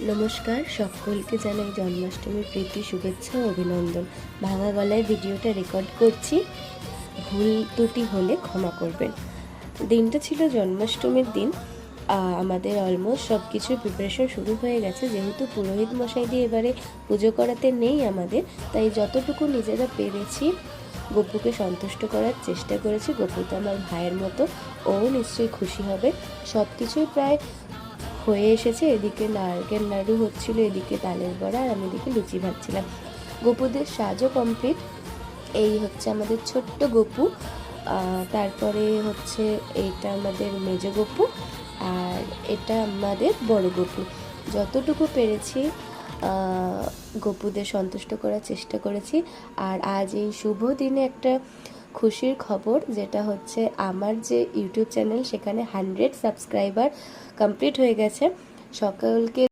নমস্কার, সকলকে জানাই জন্মাষ্টমীর প্রীতি, শুভেচ্ছা ও অভিনন্দন। ভাঙা গলায় ভিডিওটা রেকর্ড করছি, ভুল ত্রুটি হলে ক্ষমা করবেন। দিনটা ছিল জন্মাষ্টমীর দিন। আমাদের অলমোস্ট সব কিছুর প্রিপারেশন শুরু হয়ে গেছে। যেহেতু পুরোহিত মশাই দিয়ে এবারে পুজো করাতে নেই আমাদের, তাই যতটুকু নিজেরা পেরেছি গপুকে সন্তুষ্ট করার চেষ্টা করেছি। গপু তো আমার ভাইয়ের মতো, ও নিশ্চয়ই খুশি হবে। সব কিছুই প্রায় হয়ে এসেছে। এদিকে নারকেল নাড়ু হচ্ছিল, এদিকে তালের বড়া, আর আমি এদিকে লুচি ভাজছিলাম। গপুদের সাজও কমপ্লিট। এই হচ্ছে আমাদের ছোট্ট গপু, তারপরে হচ্ছে এইটা আমাদের মেজ গপু, আর এটা আমাদের বড় গপু। যতটুকু পেরেছি গপুদের সন্তুষ্ট করার চেষ্টা করেছি। আর আজ এই শুভ দিনে একটা খুশির খবর, যেটা হচ্ছে আমার যে ইউটিউব চ্যানেল, সেখানে 100 সাবস্ক্রাইবার কমপ্লিট হয়ে গেছে। সকলকে